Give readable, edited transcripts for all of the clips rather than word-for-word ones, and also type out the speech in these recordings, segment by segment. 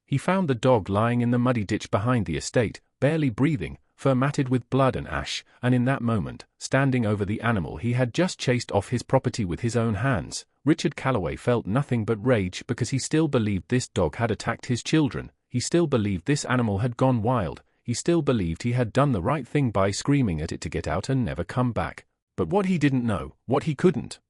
He found the dog lying in the muddy ditch behind the estate, barely breathing, fur matted with blood and ash, and in that moment, standing over the animal he had just chased off his property with his own hands, Richard Calloway felt nothing but rage because he still believed this dog had attacked his children, he still believed this animal had gone wild, he still believed he had done the right thing by screaming at it to get out and never come back. But what he didn't know, what he couldn't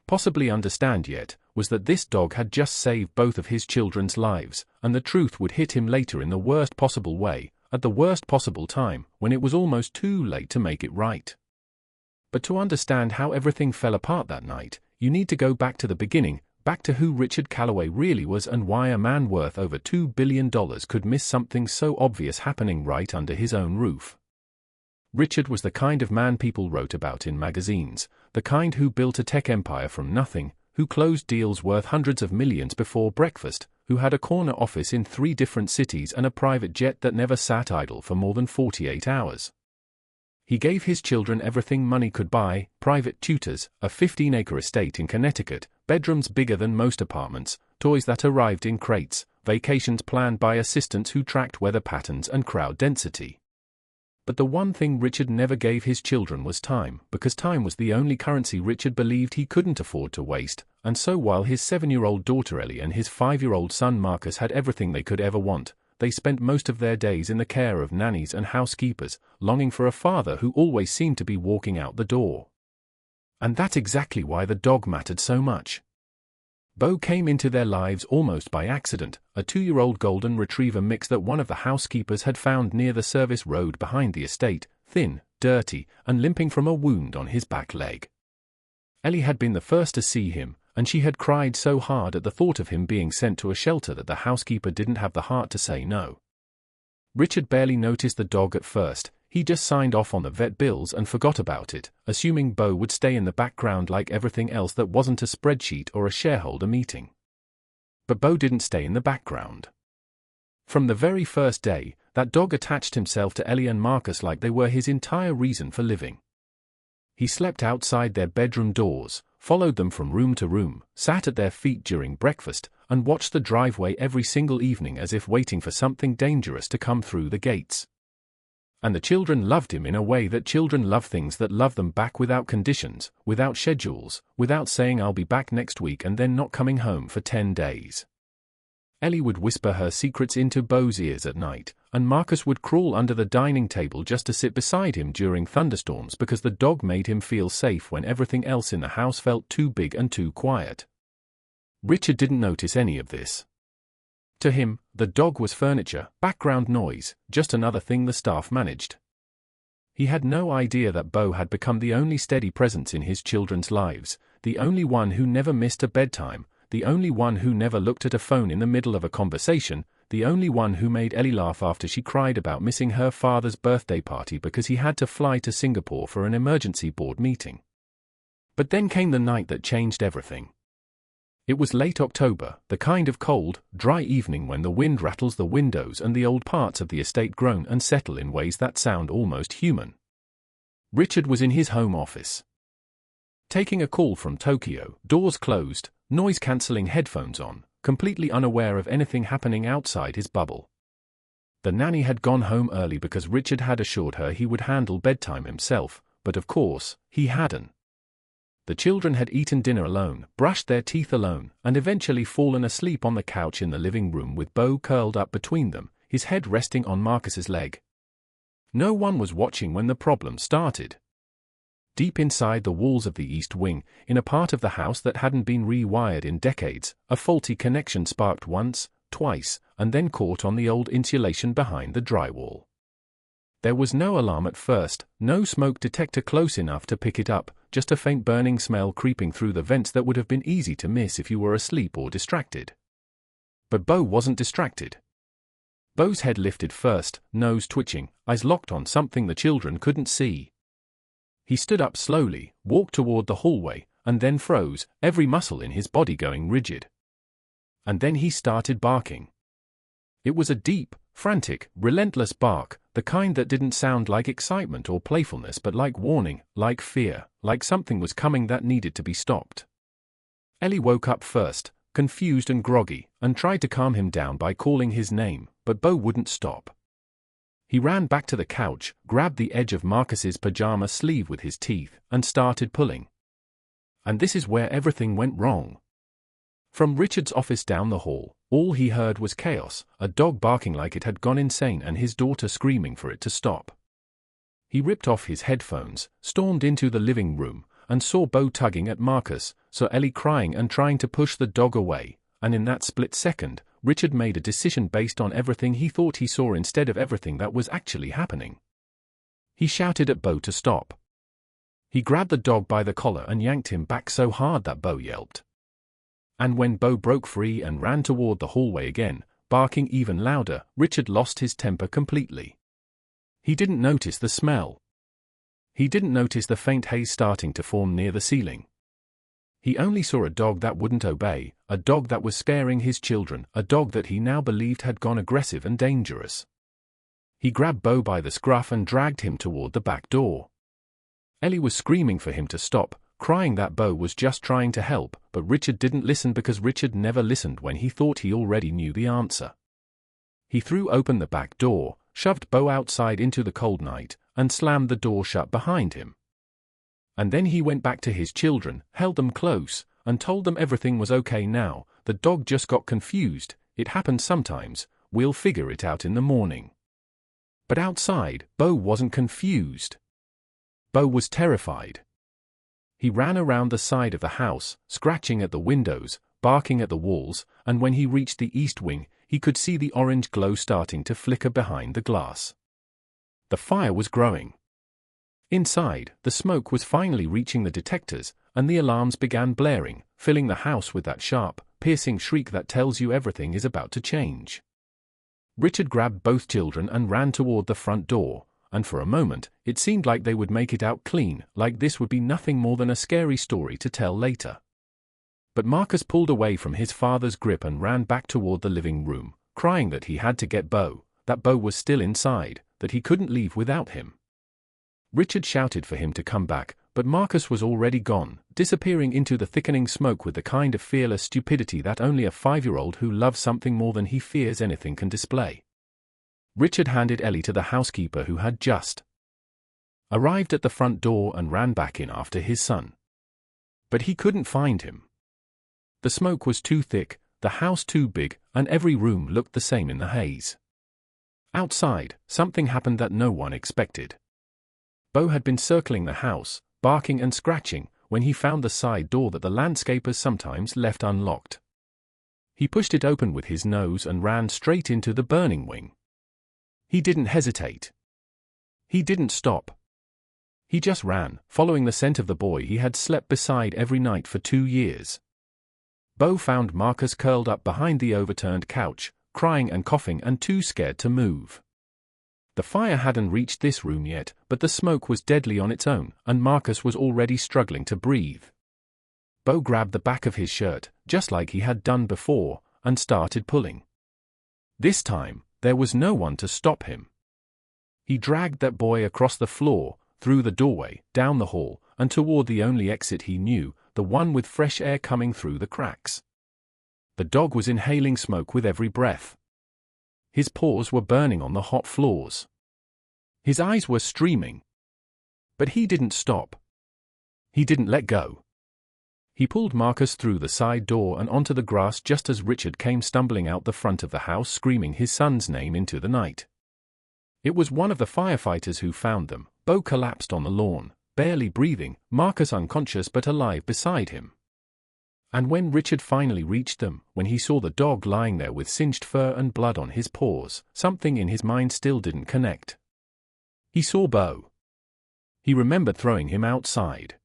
possibly understand yet, was that this dog had just saved both of his children's lives, and the truth would hit him later in the worst possible way, at the worst possible time, when it was almost too late to make it right. But to understand how everything fell apart that night, you need to go back to the beginning, back to who Richard Calloway really was and why a man worth over $2 billion could miss something so obvious happening right under his own roof. Richard was the kind of man people wrote about in magazines, the kind who built a tech empire from nothing, who closed deals worth hundreds of millions before breakfast, who had a corner office in 3 different cities and a private jet that never sat idle for more than 48 hours. He gave his children everything money could buy: private tutors, a 15-acre estate in Connecticut, bedrooms bigger than most apartments, toys that arrived in crates, vacations planned by assistants who tracked weather patterns and crowd density. But the one thing Richard never gave his children was time, because time was the only currency Richard believed he couldn't afford to waste, and so while his 7-year-old daughter Ellie and his 5-year-old son Marcus had everything they could ever want, they spent most of their days in the care of nannies and housekeepers, longing for a father who always seemed to be walking out the door. And that's exactly why the dog mattered so much. Beau came into their lives almost by accident, a 2-year-old golden retriever mix that one of the housekeepers had found near the service road behind the estate, thin, dirty, and limping from a wound on his back leg. Ellie had been the first to see him, and she had cried so hard at the thought of him being sent to a shelter that the housekeeper didn't have the heart to say no. Richard barely noticed the dog at first. He just signed off on the vet bills and forgot about it, assuming Beau would stay in the background like everything else that wasn't a spreadsheet or a shareholder meeting. But Beau didn't stay in the background. From the very first day, that dog attached himself to Ellie and Marcus like they were his entire reason for living. He slept outside their bedroom doors, followed them from room to room, sat at their feet during breakfast, and watched the driveway every single evening as if waiting for something dangerous to come through the gates. And the children loved him in a way that children love things that love them back without conditions, without schedules, without saying I'll be back next week and then not coming home for 10 days. Ellie would whisper her secrets into Beau's ears at night, and Marcus would crawl under the dining table just to sit beside him during thunderstorms because the dog made him feel safe when everything else in the house felt too big and too quiet. Richard didn't notice any of this. To him, the dog was furniture, background noise, just another thing the staff managed. He had no idea that Beau had become the only steady presence in his children's lives, the only one who never missed a bedtime, the only one who never looked at a phone in the middle of a conversation, the only one who made Ellie laugh after she cried about missing her father's birthday party because he had to fly to Singapore for an emergency board meeting. But then came the night that changed everything. It was late October, the kind of cold, dry evening when the wind rattles the windows and the old parts of the estate groan and settle in ways that sound almost human. Richard was in his home office, taking a call from Tokyo, doors closed, noise-cancelling headphones on, completely unaware of anything happening outside his bubble. The nanny had gone home early because Richard had assured her he would handle bedtime himself, but of course, he hadn't. The children had eaten dinner alone, brushed their teeth alone, and eventually fallen asleep on the couch in the living room with Beau curled up between them, his head resting on Marcus's leg. No one was watching when the problem started. Deep inside the walls of the East Wing, in a part of the house that hadn't been rewired in decades, a faulty connection sparked once, twice, and then caught on the old insulation behind the drywall. There was no alarm at first, no smoke detector close enough to pick it up, just a faint burning smell creeping through the vents that would have been easy to miss if you were asleep or distracted. But Beau wasn't distracted. Beau's head lifted first, nose twitching, eyes locked on something the children couldn't see. He stood up slowly, walked toward the hallway, and then froze, every muscle in his body going rigid. And then he started barking. It was a deep, frantic, relentless bark, the kind that didn't sound like excitement or playfulness but like warning, like fear, like something was coming that needed to be stopped. Ellie woke up first, confused and groggy, and tried to calm him down by calling his name, but Beau wouldn't stop. He ran back to the couch, grabbed the edge of Marcus's pajama sleeve with his teeth, and started pulling. And this is where everything went wrong. From Richard's office down the hall, all he heard was chaos, a dog barking like it had gone insane and his daughter screaming for it to stop. He ripped off his headphones, stormed into the living room, and saw Beau tugging at Marcus, saw Ellie crying and trying to push the dog away, and in that split second, Richard made a decision based on everything he thought he saw instead of everything that was actually happening. He shouted at Beau to stop. He grabbed the dog by the collar and yanked him back so hard that Beau yelped. And when Beau broke free and ran toward the hallway again, barking even louder, Richard lost his temper completely. He didn't notice the smell. He didn't notice the faint haze starting to form near the ceiling. He only saw a dog that wouldn't obey, a dog that was scaring his children, a dog that he now believed had gone aggressive and dangerous. He grabbed Beau by the scruff and dragged him toward the back door. Ellie was screaming for him to stop, crying that Beau was just trying to help, but Richard didn't listen because Richard never listened when he thought he already knew the answer. He threw open the back door, shoved Beau outside into the cold night, and slammed the door shut behind him. And then he went back to his children, held them close, and told them everything was okay now. The dog just got confused, it happens sometimes, we'll figure it out in the morning. But outside, Beau wasn't confused. Beau was terrified. He ran around the side of the house, scratching at the windows, barking at the walls, and when he reached the east wing, he could see the orange glow starting to flicker behind the glass. The fire was growing. Inside, the smoke was finally reaching the detectors, and the alarms began blaring, filling the house with that sharp, piercing shriek that tells you everything is about to change. Richard grabbed both children and ran toward the front door, and for a moment, it seemed like they would make it out clean, like this would be nothing more than a scary story to tell later. But Marcus pulled away from his father's grip and ran back toward the living room, crying that he had to get Beau, that Beau was still inside, that he couldn't leave without him. Richard shouted for him to come back, but Marcus was already gone, disappearing into the thickening smoke with the kind of fearless stupidity that only a 5-year-old who loves something more than he fears anything can display. Richard handed Ellie to the housekeeper who had just arrived at the front door and ran back in after his son. But he couldn't find him. The smoke was too thick, the house too big, and every room looked the same in the haze. Outside, something happened that no one expected. Beau had been circling the house, barking and scratching, when he found the side door that the landscapers sometimes left unlocked. He pushed it open with his nose and ran straight into the burning wing. He didn't hesitate. He didn't stop. He just ran, following the scent of the boy he had slept beside every night for 2 years. Beau found Marcus curled up behind the overturned couch, crying and coughing and too scared to move. The fire hadn't reached this room yet, but the smoke was deadly on its own, and Marcus was already struggling to breathe. Beau grabbed the back of his shirt, just like he had done before, and started pulling. This time, there was no one to stop him. He dragged that boy across the floor, through the doorway, down the hall, and toward the only exit he knew, the one with fresh air coming through the cracks. The dog was inhaling smoke with every breath. His paws were burning on the hot floors. His eyes were streaming. But he didn't stop. He didn't let go. He pulled Marcus through the side door and onto the grass just as Richard came stumbling out the front of the house screaming his son's name into the night. It was one of the firefighters who found them. Beau collapsed on the lawn, barely breathing, Marcus unconscious but alive beside him. And when Richard finally reached them, when he saw the dog lying there with singed fur and blood on his paws, something in his mind still didn't connect. He saw Beau. He remembered throwing him outside.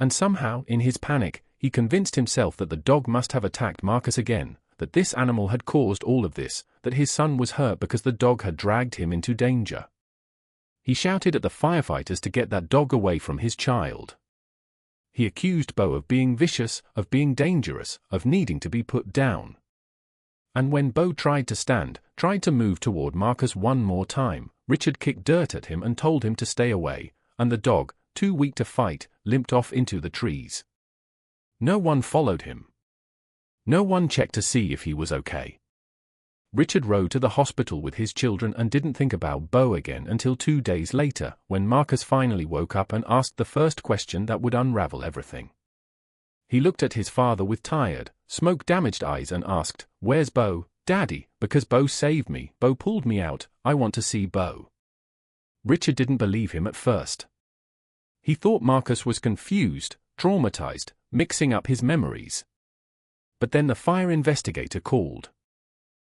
And somehow, in his panic, he convinced himself that the dog must have attacked Marcus again, that this animal had caused all of this, that his son was hurt because the dog had dragged him into danger. He shouted at the firefighters to get that dog away from his child. He accused Beau of being vicious, of being dangerous, of needing to be put down. And when Beau tried to stand, tried to move toward Marcus one more time, Richard kicked dirt at him and told him to stay away, and the dog, too weak to fight, limped off into the trees. No one followed him. No one checked to see if he was okay. Richard rode to the hospital with his children and didn't think about Beau again until 2 days later, when Marcus finally woke up and asked the first question that would unravel everything. He looked at his father with tired, smoke-damaged eyes and asked, "Where's Beau, Daddy? Because Beau saved me, Beau pulled me out, I want to see Beau." Richard didn't believe him at first. He thought Marcus was confused, traumatized, mixing up his memories. But then the fire investigator called.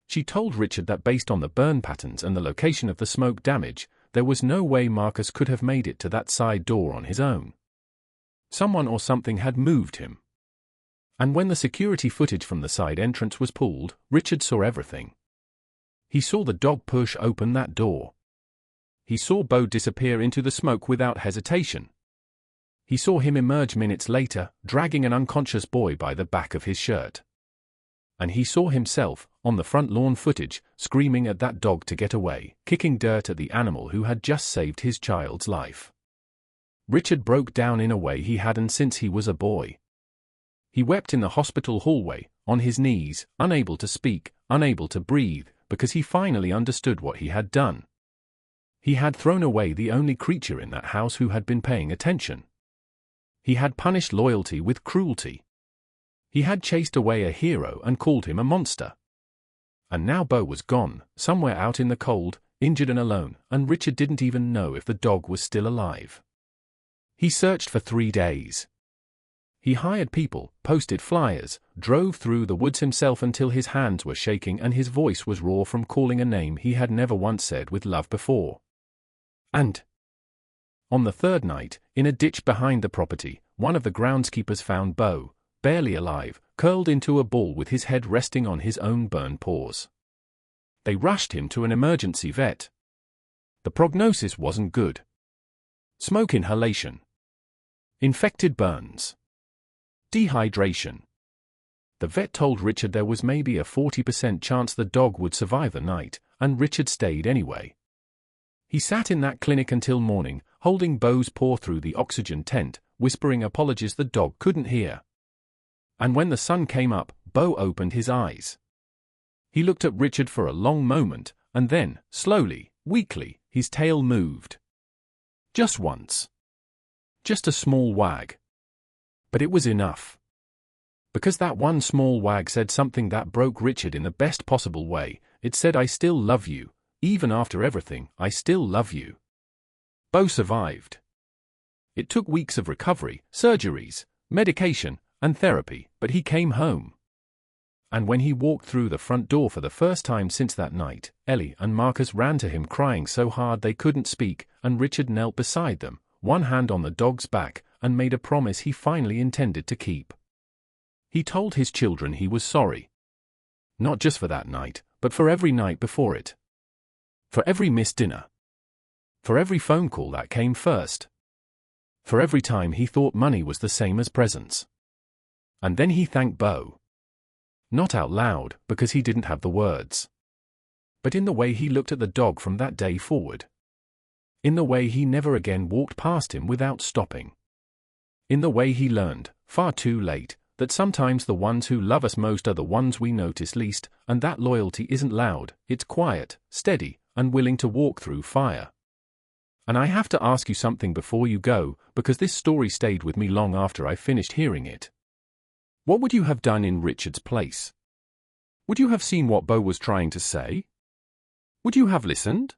She told Richard that based on the burn patterns and the location of the smoke damage, there was no way Marcus could have made it to that side door on his own. Someone or something had moved him. And when the security footage from the side entrance was pulled, Richard saw everything. He saw the dog push open that door. He saw Beau disappear into the smoke without hesitation. He saw him emerge minutes later, dragging an unconscious boy by the back of his shirt. And he saw himself, on the front lawn footage, screaming at that dog to get away, kicking dirt at the animal who had just saved his child's life. Richard broke down in a way he hadn't since he was a boy. He wept in the hospital hallway, on his knees, unable to speak, unable to breathe, because he finally understood what he had done. He had thrown away the only creature in that house who had been paying attention. He had punished loyalty with cruelty. He had chased away a hero and called him a monster. And now Beau was gone, somewhere out in the cold, injured and alone, and Richard didn't even know if the dog was still alive. He searched for 3 days. He hired people, posted flyers, drove through the woods himself until his hands were shaking and his voice was raw from calling a name he had never once said with love before. And on the 3rd night, in a ditch behind the property, one of the groundskeepers found Beau, barely alive, curled into a ball with his head resting on his own burned paws. They rushed him to an emergency vet. The prognosis wasn't good. Smoke inhalation. Infected burns. Dehydration. The vet told Richard there was maybe a 40% chance the dog would survive the night, and Richard stayed anyway. He sat in that clinic until morning, holding Beau's paw through the oxygen tent, whispering apologies the dog couldn't hear. And when the sun came up, Beau opened his eyes. He looked at Richard for a long moment, and then, slowly, weakly, his tail moved. Just once. Just a small wag. But it was enough. Because that one small wag said something that broke Richard in the best possible way. It said, "I still love you. Even after everything, I still love you." Beau survived. It took weeks of recovery, surgeries, medication, and therapy, but he came home. And when he walked through the front door for the first time since that night, Ellie and Marcus ran to him crying so hard they couldn't speak, and Richard knelt beside them, one hand on the dog's back, and made a promise he finally intended to keep. He told his children he was sorry. Not just for that night, but for every night before it. For every missed dinner. For every phone call that came first. For every time he thought money was the same as presents. And then he thanked Beau. Not out loud, because he didn't have the words. But in the way he looked at the dog from that day forward. In the way he never again walked past him without stopping. In the way he learned, far too late, that sometimes the ones who love us most are the ones we notice least, and that loyalty isn't loud, it's quiet, steady, and willing to walk through fire. And I have to ask you something before you go, because this story stayed with me long after I finished hearing it. What would you have done in Richard's place? Would you have seen what Beau was trying to say? Would you have listened?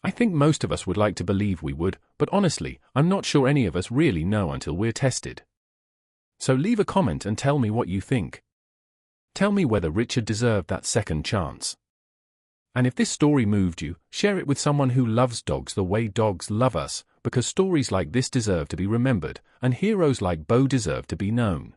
I think most of us would like to believe we would, but honestly, I'm not sure any of us really know until we're tested. So leave a comment and tell me what you think. Tell me whether Richard deserved that second chance. And if this story moved you, share it with someone who loves dogs the way dogs love us, because stories like this deserve to be remembered, and heroes like Beau deserve to be known.